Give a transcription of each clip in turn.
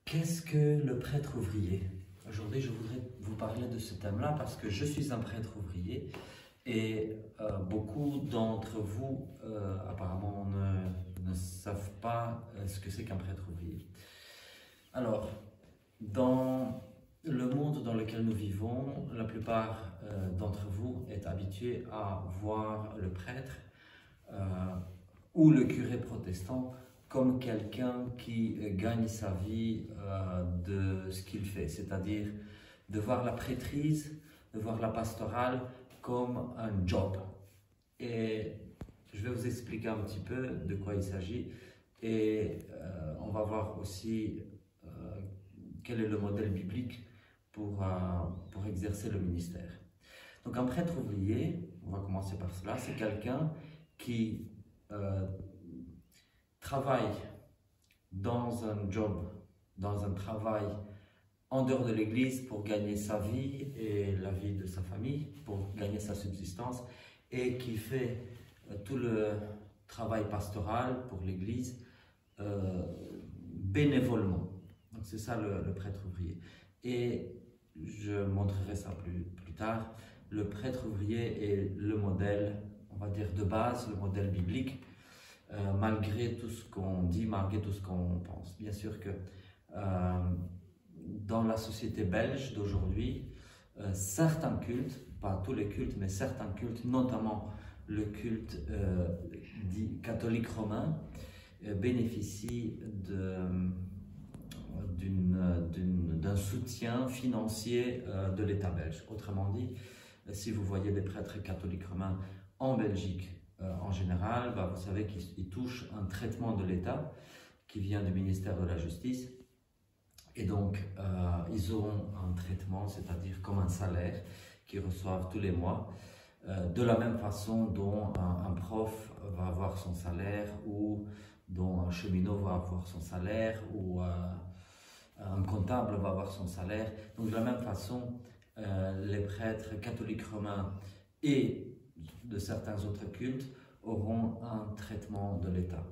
Qu'est-ce que le prêtre ouvrier? Aujourd'hui, je voudrais vous parler de ce thème-là parce que je suis un prêtre ouvrier et beaucoup d'entre vous apparemment ne savent pas ce que c'est qu'un prêtre ouvrier. Alors, dans le monde dans lequel nous vivons, la plupart d'entre vous est habitué à voir le prêtre ou le curé protestant comme quelqu'un qui gagne sa vie de ce qu'il fait, c'est-à-dire de voir la prêtrise, de voir la pastorale comme un job. Et je vais vous expliquer un petit peu de quoi il s'agit et on va voir aussi quel est le modèle biblique pour exercer le ministère. Donc un prêtre ouvrier, on va commencer par cela, c'est quelqu'un qui travaille dans un job, dans un travail en dehors de l'église pour gagner sa vie et la vie de sa famille, pour gagner sa subsistance, et qui fait tout le travail pastoral pour l'église bénévolement. Donc c'est ça le prêtre ouvrier. Et je montrerai ça plus tard. Le prêtre ouvrier est le modèle, on va dire de base, le modèle biblique, malgré tout ce qu'on dit, malgré tout ce qu'on pense. Bien sûr que dans la société belge d'aujourd'hui, certains cultes, pas tous les cultes, mais certains cultes, notamment le culte dit catholique romain, bénéficient d'un soutien financier de l'État belge. Autrement dit, si vous voyez des prêtres catholiques romains en Belgique, en général, vous savez qu'ils touchent un traitement de l'État qui vient du ministère de la Justice. Et donc, ils auront un traitement, c'est-à-dire comme un salaire qu'ils reçoivent tous les mois, de la même façon dont un prof va avoir son salaire, ou dont un cheminot va avoir son salaire, ou un comptable va avoir son salaire. Donc, de la même façon, les prêtres catholiques romains et de certains autres cultes auront un traitement de l'État.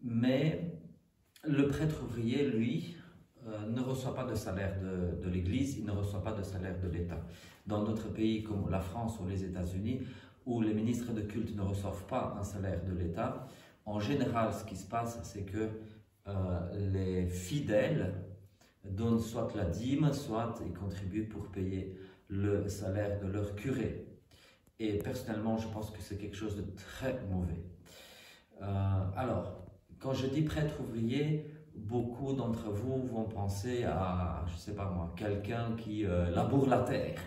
Mais le prêtre ouvrier, lui, ne reçoit pas de salaire de l'Église, il ne reçoit pas de salaire de l'État. Dans d'autres pays comme la France ou les États-Unis, où les ministres de culte ne reçoivent pas un salaire de l'État, en général, ce qui se passe, c'est que les fidèles donnent soit la dîme, soit ils contribuent pour payer le salaire de leur curé. Et personnellement, je pense que c'est quelque chose de très mauvais. Alors, quand je dis prêtre ouvrier, beaucoup d'entre vous vont penser à, je ne sais pas moi, quelqu'un qui laboure la terre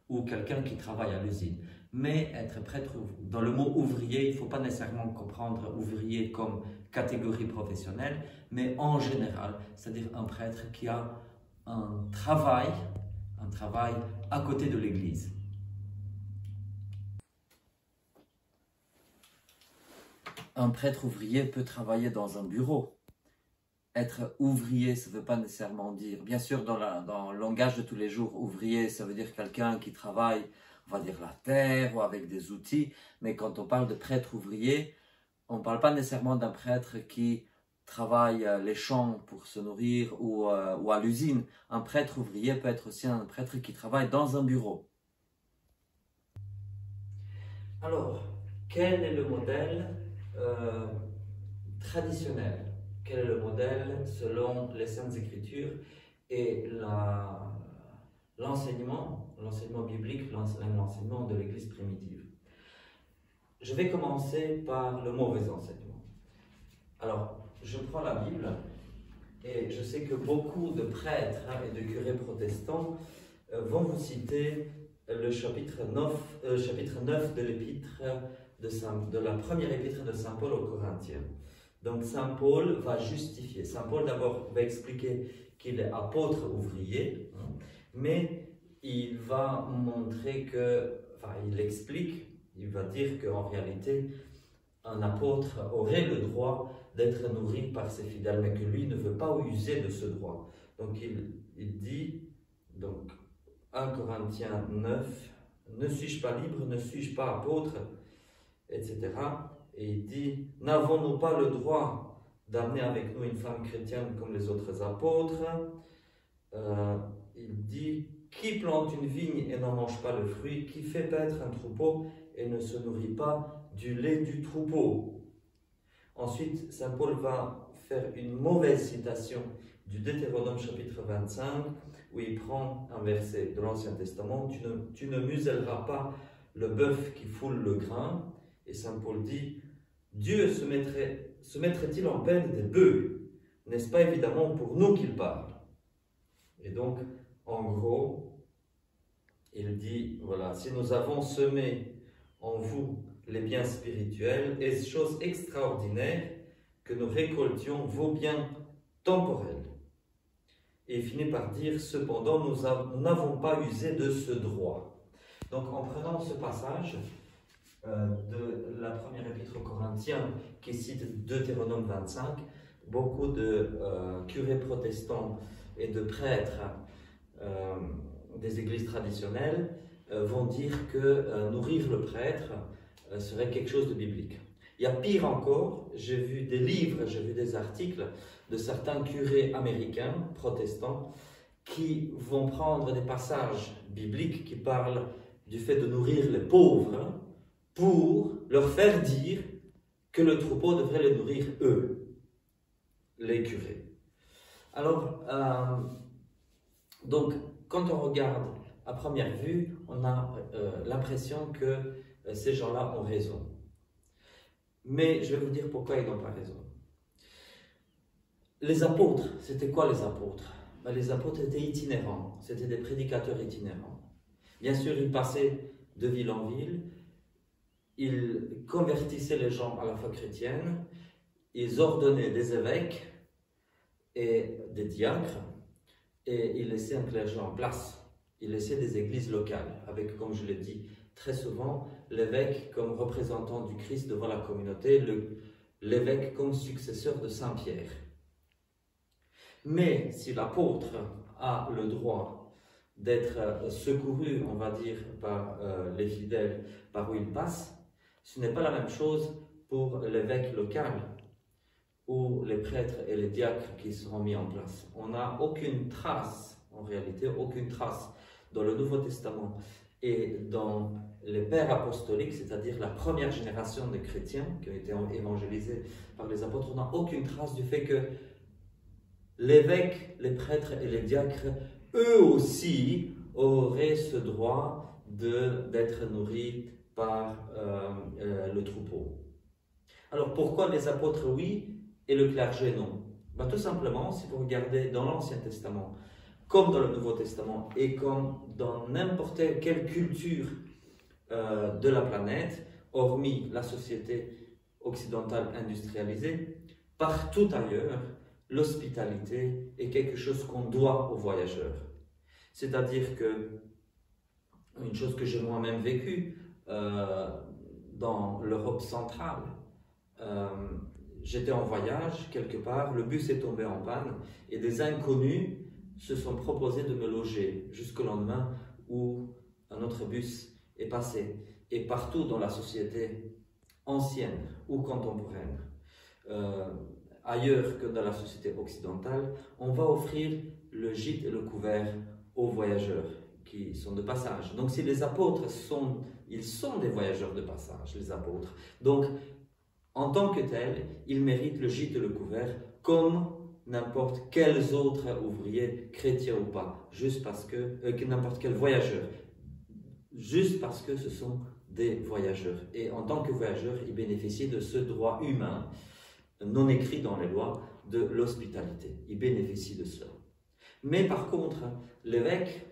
ou quelqu'un qui travaille à l'usine. Mais être prêtre, dans le mot ouvrier, il ne faut pas nécessairement comprendre ouvrier comme catégorie professionnelle, mais en général, c'est-à-dire un prêtre qui a un travail à côté de l'église. Un prêtre ouvrier peut travailler dans un bureau. Être ouvrier, ça ne veut pas nécessairement dire, bien sûr dans le langage de tous les jours, ouvrier, ça veut dire quelqu'un qui travaille, on va dire la terre ou avec des outils, mais quand on parle de prêtre ouvrier, on ne parle pas nécessairement d'un prêtre qui travaille les champs pour se nourrir ou à l'usine. Un prêtre ouvrier peut être aussi un prêtre qui travaille dans un bureau. Alors, quel est le modèle traditionnel? Quel est le modèle selon les Saintes Écritures et l'enseignement biblique, l'enseignement de l'Église primitive? Je vais commencer par le mauvais enseignement. Alors, je prends la Bible et je sais que beaucoup de prêtres et de curés protestants vont vous citer le chapitre 9 de l'épître de la première épître de Saint Paul aux Corinthiens. Donc Saint Paul va justifier. Saint Paul d'abord va expliquer qu'il est apôtre ouvrier, mais il va montrer que, il explique, il va dire qu'en réalité, un apôtre aurait le droit d'être nourri par ses fidèles, mais que lui ne veut pas user de ce droit. Donc il dit, donc 1 Corinthiens 9, ne suis-je pas libre, ne suis-je pas apôtre, etc. Et il dit, n'avons-nous pas le droit d'amener avec nous une femme chrétienne comme les autres apôtres. Il dit, qui plante une vigne et n'en mange pas le fruit, qui fait paître un troupeau et ne se nourrit pas du lait du troupeau. Ensuite, saint Paul va faire une mauvaise citation du Deutéronome chapitre 25, où il prend un verset de l'Ancien Testament, tu ne muselleras pas le bœuf qui foule le grain. Et saint Paul dit, Dieu se mettrait-il en peine des bœufs? N'est-ce pas évidemment pour nous qu'il parle? Et donc, en gros, il dit, voilà, si nous avons semé en vous les biens spirituels, est-ce chose extraordinaire que nous récoltions vos biens temporels? Et il finit par dire, cependant, nous n'avons pas usé de ce droit. Donc, en prenant ce passage de la première épître aux Corinthiens, qui cite Deutéronome 25, beaucoup de curés protestants et de prêtres des églises traditionnelles vont dire que nourrir le prêtre serait quelque chose de biblique. Il y a pire encore, j'ai vu des livres, j'ai vu des articles de certains curés américains, protestants, qui vont prendre des passages bibliques qui parlent du fait de nourrir les pauvres pour leur faire dire que le troupeau devrait les nourrir eux, les curés. Alors, donc, quand on regarde à première vue, on a l'impression que ces gens-là ont raison. Mais je vais vous dire pourquoi ils n'ont pas raison. Les apôtres, c'était quoi les apôtres? Ben, les apôtres étaient itinérants, c'était des prédicateurs itinérants. Bien sûr, ils passaient de ville en ville, ils convertissaient les gens à la foi chrétienne, ils ordonnaient des évêques et des diacres, et ils laissaient un clergé en place. Ils laissaient des églises locales, avec, comme je l'ai dit, très souvent, l'évêque comme représentant du Christ devant la communauté, l'évêque comme successeur de Saint Pierre. Mais si l'apôtre a le droit d'être secouru, on va dire, par les fidèles par où il passe, ce n'est pas la même chose pour l'évêque local ou les prêtres et les diacres qui seront mis en place. On n'a aucune trace, en réalité, aucune trace dans le Nouveau Testament et dans les pères apostoliques, c'est-à-dire la première génération de chrétiens qui ont été évangélisés par les apôtres, on n'a aucune trace du fait que l'évêque, les prêtres et les diacres, eux aussi, auraient ce droit d'être nourris par le troupeau. Alors pourquoi les apôtres oui et le clergé non? Ben, tout simplement, si vous regardez dans l'Ancien Testament, comme dans le Nouveau Testament et comme dans n'importe quelle culture de la planète, hormis la société occidentale industrialisée, partout ailleurs, l'hospitalité est quelque chose qu'on doit aux voyageurs. C'est-à-dire que, une chose que j'ai moi-même vécue dans l'Europe centrale, j'étais en voyage quelque part, le bus est tombé en panne et des inconnus se sont proposés de me loger jusqu'au lendemain où un autre bus est passé. Et partout dans la société ancienne ou contemporaine, ailleurs que dans la société occidentale, on va offrir le gîte et le couvert aux voyageurs qui sont de passage. Donc si les apôtres ils sont des voyageurs de passage, les apôtres. Donc en tant que tels, ils méritent le gîte et le couvert comme n'importe quels autres ouvriers, chrétiens ou pas, juste parce que n'importe quel voyageur, juste parce que ce sont des voyageurs. Et en tant que voyageurs, ils bénéficient de ce droit humain, non écrit dans les lois, de l'hospitalité. Ils bénéficient de cela. Mais par contre, l'évêque,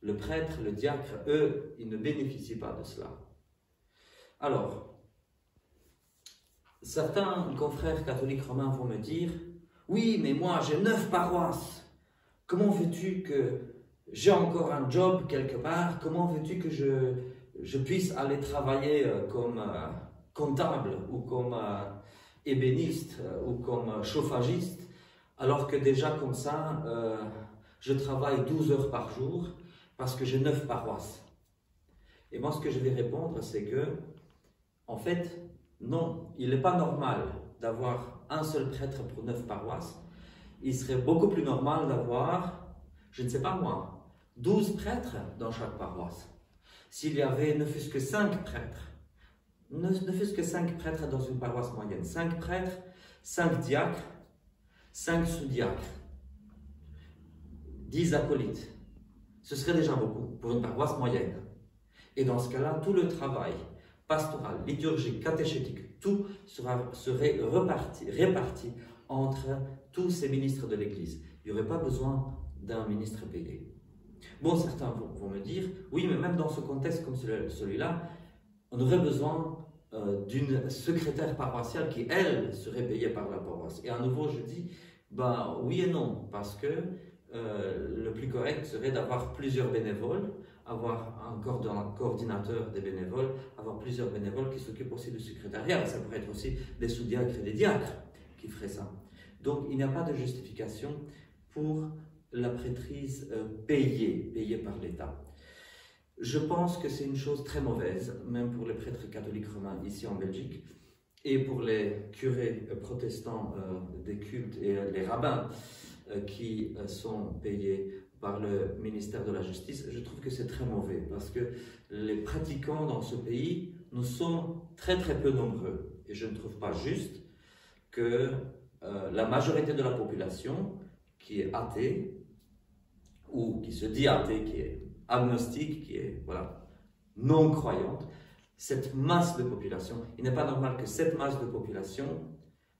le prêtre, le diacre, eux, ils ne bénéficient pas de cela. Alors, certains confrères catholiques romains vont me dire « Oui, mais moi j'ai 9 paroisses. Comment veux-tu que j'ai encore un job quelque part? Comment veux-tu que je puisse aller travailler comme comptable ou comme ébéniste ou comme chauffagiste alors que déjà comme ça, je travaille 12 heures par jour parce que j'ai 9 paroisses ?» Et moi ce que je vais répondre c'est que, en fait, non, il n'est pas normal d'avoir un seul prêtre pour 9 paroisses, il serait beaucoup plus normal d'avoir, je ne sais pas moi, 12 prêtres dans chaque paroisse. S'il y avait ne fût-ce que 5 prêtres, ne fût-ce que 5 prêtres dans une paroisse moyenne, 5 prêtres, 5 diacres, 5 sous-diacres, 10 acolytes, ce serait déjà beaucoup pour une paroisse moyenne. Et dans ce cas-là, tout le travail pastoral, liturgique, catéchétique, tout serait réparti entre tous ces ministres de l'Église. Il n'y aurait pas besoin d'un ministre payé. Bon, certains vont me dire, oui, mais même dans ce contexte comme celui-là, on aurait besoin d'une secrétaire paroissiale qui, elle, serait payée par la paroisse. Et à nouveau, je dis, ben oui et non, parce que le plus correct serait d'avoir plusieurs bénévoles, avoir un coordinateur des bénévoles, avoir plusieurs bénévoles qui s'occupent aussi du secrétariat. Ça pourrait être aussi des sous-diacres et des diacres qui feraient ça. Donc, il n'y a pas de justification pour la prêtrise payée par l'État. Je pense que c'est une chose très mauvaise, même pour les prêtres catholiques romains ici en Belgique, et pour les curés protestants des cultes et les rabbins qui sont payés par le ministère de la Justice. Je trouve que c'est très mauvais, parce que les pratiquants dans ce pays, nous sommes très peu nombreux. Et je ne trouve pas juste que la majorité de la population qui est athée, ou qui se dit athée, qui est agnostique, qui est non croyante, cette masse de population, il n'est pas normal que cette masse de population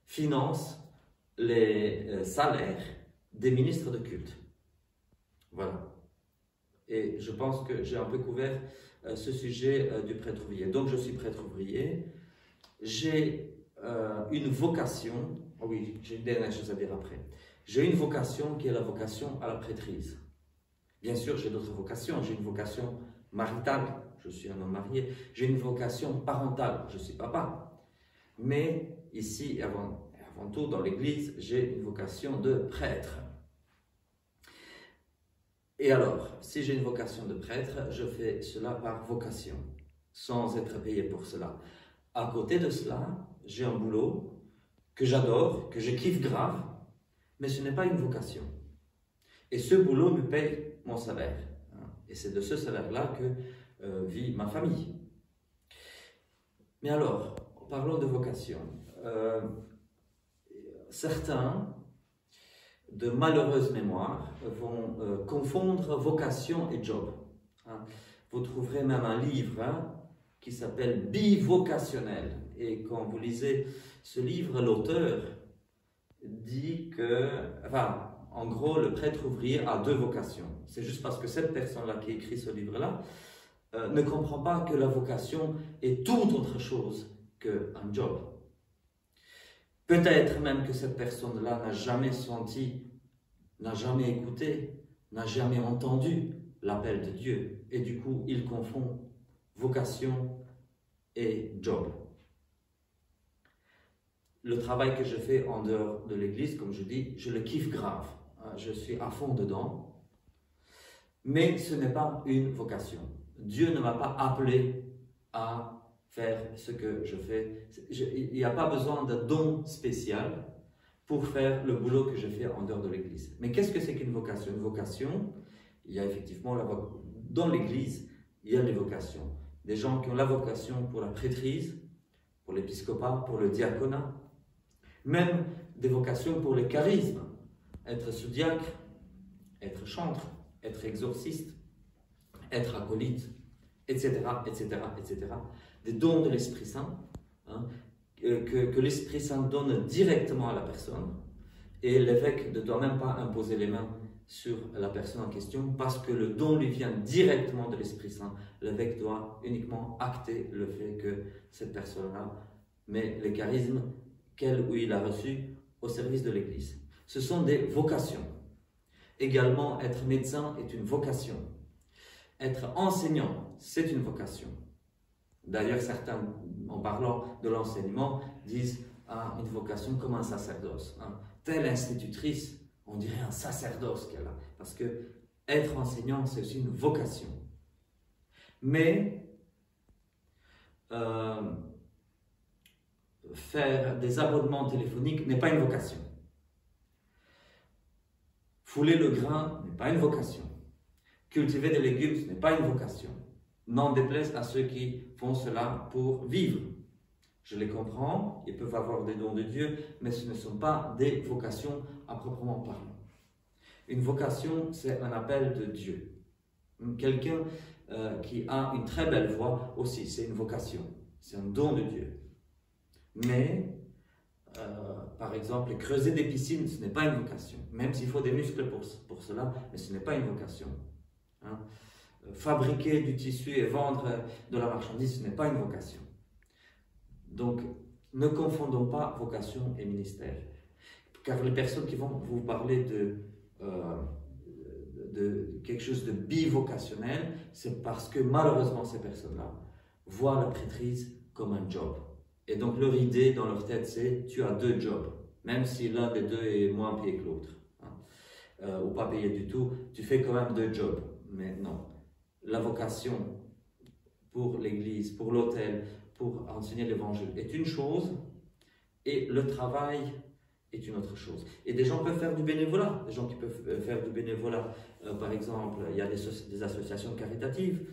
finance les salaires des ministres de culte. Voilà. Et je pense que j'ai un peu couvert ce sujet du prêtre ouvrier. Donc je suis prêtre ouvrier, j'ai une vocation, oh oui, j'ai une dernière chose à dire après, j'ai une vocation qui est la vocation à la prêtrise. Bien sûr, j'ai d'autres vocations, j'ai une vocation maritale, je suis un homme marié, j'ai une vocation parentale, je suis papa. Mais ici, avant tout, dans l'Église, j'ai une vocation de prêtre. Et alors, si j'ai une vocation de prêtre, je fais cela par vocation, sans être payé pour cela. À côté de cela, j'ai un boulot que j'adore, que je kiffe grave, mais ce n'est pas une vocation. Et ce boulot me paye mon salaire. Et c'est de ce salaire-là que vit ma famille. Mais alors, parlons de vocation. Certains, de malheureuses mémoires, vont confondre vocation et job. Vous trouverez même un livre qui s'appelle Bivocationnel. Et quand vous lisez ce livre, l'auteur dit que, en gros, le prêtre ouvrier a 2 vocations. C'est juste parce que cette personne-là qui écrit ce livre-là ne comprend pas que la vocation est tout autre chose qu'un job. Peut-être même que cette personne-là n'a jamais senti, n'a jamais écouté, n'a jamais entendu l'appel de Dieu. Et du coup, il confond vocation et job. Le travail que je fais en dehors de l'église, comme je dis, je le kiffe grave. Je suis à fond dedans. Mais ce n'est pas une vocation. Dieu ne m'a pas appelé à faire ce que je fais. Il n'y a pas besoin de don spécial pour faire le boulot que je fais en dehors de l'église. Mais qu'est-ce que c'est qu'une vocation? Une vocation, il y a effectivement, dans l'église, il y a des vocations. Des gens qui ont la vocation pour la prêtrise, pour l'épiscopat, pour le diaconat, même des vocations pour les charismes, être sous-diacre, être chantre, être exorciste, être acolyte, etc., etc., etc. Des dons de l'Esprit Saint, que l'Esprit Saint donne directement à la personne, et l'évêque ne doit même pas imposer les mains sur la personne en question, parce que le don lui vient directement de l'Esprit Saint. L'évêque doit uniquement acter le fait que cette personne-là met les charismes qu'elle ou il a reçus au service de l'Église. Ce sont des vocations. Également, être médecin est une vocation. Être enseignant, c'est une vocation. D'ailleurs, certains, en parlant de l'enseignement, disent une vocation comme un sacerdoce. Telle institutrice, on dirait un sacerdoce qu'elle a. Parce que être enseignant, c'est aussi une vocation. Mais faire des abonnements téléphoniques n'est pas une vocation. Fouler le grain n'est pas une vocation. Cultiver des légumes, ce n'est pas une vocation. N'en déplaise à ceux qui font cela pour vivre. Je les comprends, ils peuvent avoir des dons de Dieu, mais ce ne sont pas des vocations à proprement parler. Une vocation, c'est un appel de Dieu. Quelqu'un qui a une très belle voix aussi, c'est une vocation, c'est un don de Dieu. Mais, par exemple, creuser des piscines, ce n'est pas une vocation, même s'il faut des muscles pour cela, mais ce n'est pas une vocation. Hein? Fabriquer du tissu et vendre de la marchandise, ce n'est pas une vocation. Donc, ne confondons pas vocation et ministère. Car les personnes qui vont vous parler de quelque chose de bivocationnel, c'est parce que malheureusement ces personnes-là voient la prêtrise comme un job. Et donc leur idée dans leur tête, c'est tu as deux jobs, même si l'un des deux est moins payé que l'autre, hein, ou pas payé du tout, tu fais quand même deux jobs. Mais non, la vocation pour l'église, pour l'autel, pour enseigner l'évangile est une chose, et le travail est une autre chose. Et des gens peuvent faire du bénévolat, des gens qui peuvent faire du bénévolat. Par exemple, il y a des associations caritatives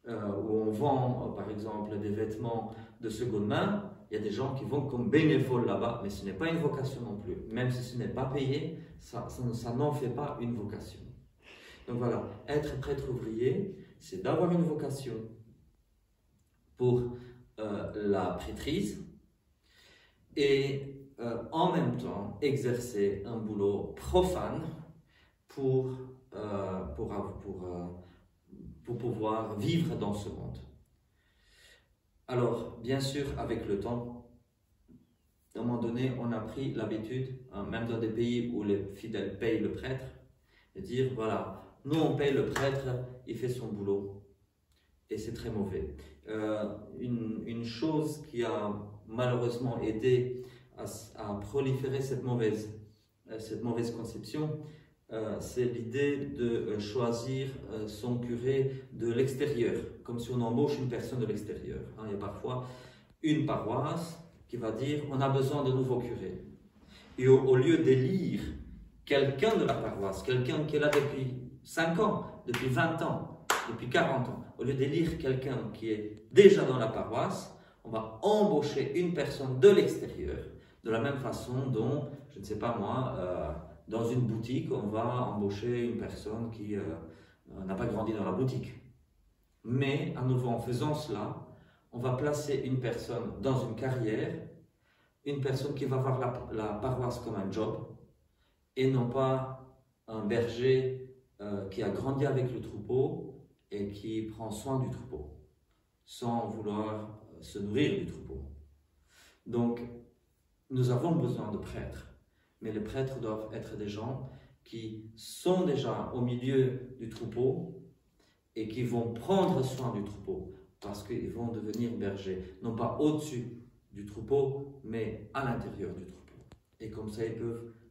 où on vend, par exemple, des vêtements de seconde main. Il y a des gens qui vont comme bénévoles là-bas, mais ce n'est pas une vocation non plus. Même si ce n'est pas payé, ça n'en fait pas une vocation. Donc voilà, être prêtre ouvrier, c'est d'avoir une vocation pour la prêtrise et en même temps exercer un boulot profane pour pouvoir vivre dans ce monde. Alors, bien sûr, avec le temps, à un moment donné, on a pris l'habitude, hein, même dans des pays où les fidèles payent le prêtre, de dire, voilà, nous on paye le prêtre, il fait son boulot. Et c'est très mauvais. Une chose qui a malheureusement aidé à proliférer cette mauvaise conception, c'est l'idée de choisir son curé de l'extérieur, comme si on embauche une personne de l'extérieur. Hein, il y a parfois une paroisse qui va dire on a besoin de nouveaux curés. Et au lieu d'élire quelqu'un de la paroisse, quelqu'un qui est là depuis 5 ans, depuis 20 ans, depuis 40 ans, au lieu d'élire quelqu'un qui est déjà dans la paroisse, on va embaucher une personne de l'extérieur, de la même façon dont, je ne sais pas moi, dans une boutique, on va embaucher une personne qui n'a pas grandi dans la boutique. Mais, à nouveau, en faisant cela, on va placer une personne dans une carrière, une personne qui va voir la paroisse comme un job, et non pas un berger qui a grandi avec le troupeau et qui prend soin du troupeau, sans vouloir se nourrir du troupeau. Donc, nous avons besoin de prêtres, mais les prêtres doivent être des gens qui sont déjà au milieu du troupeau et qui vont prendre soin du troupeau, parce qu'ils vont devenir bergers, non pas au-dessus du troupeau, mais à l'intérieur du troupeau. Et comme ça,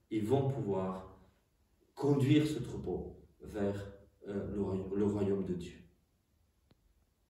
ils vont pouvoir conduire ce troupeau vers le royaume de Dieu.